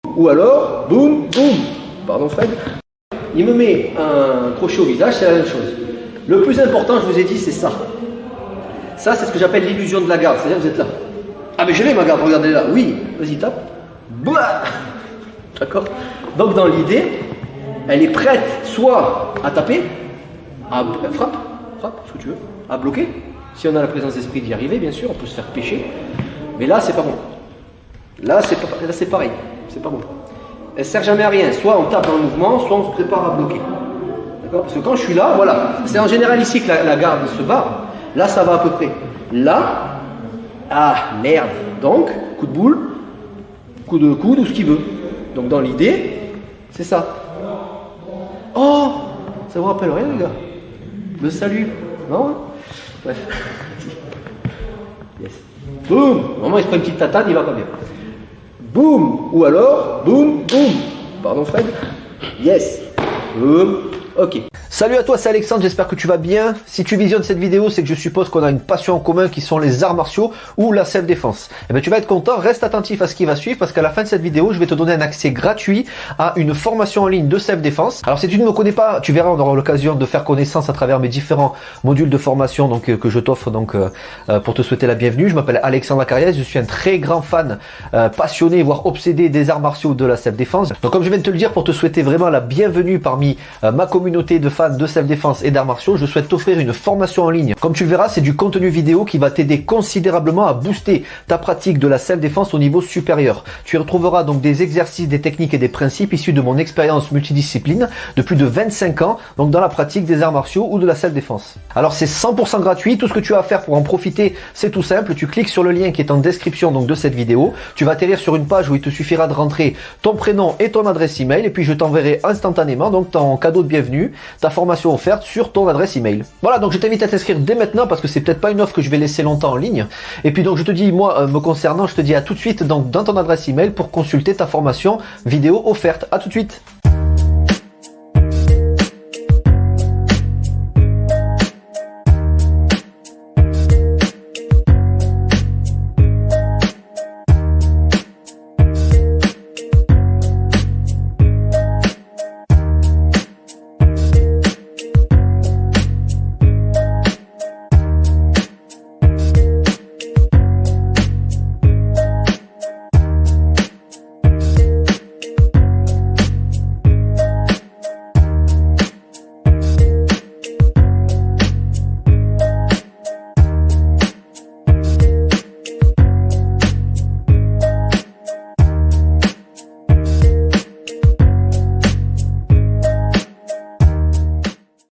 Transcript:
Ou alors, boum, boum. Pardon Fred. Il me met un crochet au visage, c'est la même chose. Le plus important, je vous ai dit, c'est ça. Ça, c'est ce que j'appelle l'illusion de la garde. C'est-à-dire, vous êtes là. Ah, mais je l'ai ma garde, regardez là. Oui, vas-y, tape. Bouah. D'accord. Donc, dans l'idée, elle est prête soit à taper, à frappe, ce que tu veux, à bloquer. Si on a la présence d'esprit d'y arriver, bien sûr, on peut se faire pêcher. Mais là, c'est pas bon. Là, c'est pareil. C'est pas bon. Elle sert jamais à rien. Soit on tape dans le mouvement, soit on se prépare à bloquer. D'accord? Parce que quand je suis là, voilà. C'est en général ici que la garde se barre. Là, ça va à peu près. Là, ah, merde. Donc, coup de boule, coup de coude ou ce qu'il veut. Donc, dans l'idée, c'est ça. Oh, ça vous rappelle rien, les gars? Le salut. Non? Bref. Yes. Boum. Au moment il se prend une petite tatane, il va pas bien. Boum. Ou alors, boum, boum. Pardon Fred. Yes. Boum. Ok. Salut à toi, c'est Alexandre, j'espère que tu vas bien. Si tu visionnes cette vidéo, c'est que je suppose qu'on a une passion en commun qui sont les arts martiaux ou la self-défense. Eh bien, tu vas être content, reste attentif à ce qui va suivre parce qu'à la fin de cette vidéo, je vais te donner un accès gratuit à une formation en ligne de self-défense. Alors, si tu ne me connais pas, tu verras, on aura l'occasion de faire connaissance à travers mes différents modules de formation que je t'offre pour te souhaiter la bienvenue. Je m'appelle Alexandre Acariès, je suis un très grand fan, passionné, voire obsédé des arts martiaux de la self-défense. Donc, comme je viens de te le dire, pour te souhaiter vraiment la bienvenue parmi ma communauté de fans de self-défense et d'arts martiaux, je souhaite t'offrir une formation en ligne. Comme tu le verras, c'est du contenu vidéo qui va t'aider considérablement à booster ta pratique de la self-défense au niveau supérieur. Tu y retrouveras donc des exercices, des techniques et des principes issus de mon expérience multidiscipline de plus de 25 ans, donc dans la pratique des arts martiaux ou de la self-défense. Alors c'est 100% gratuit, tout ce que tu as à faire pour en profiter, c'est tout simple, tu cliques sur le lien qui est en description donc de cette vidéo, tu vas atterrir sur une page où il te suffira de rentrer ton prénom et ton adresse email et puis je t'enverrai instantanément donc ton cadeau de bienvenue, ta formation offerte sur ton adresse email. Voilà, donc je t'invite à t'inscrire dès maintenant parce que c'est peut-être pas une offre que je vais laisser longtemps en ligne. Et puis donc je te dis, moi me concernant, je te dis à tout de suite donc dans ton adresse email pour consulter ta formation vidéo offerte. À tout de suite.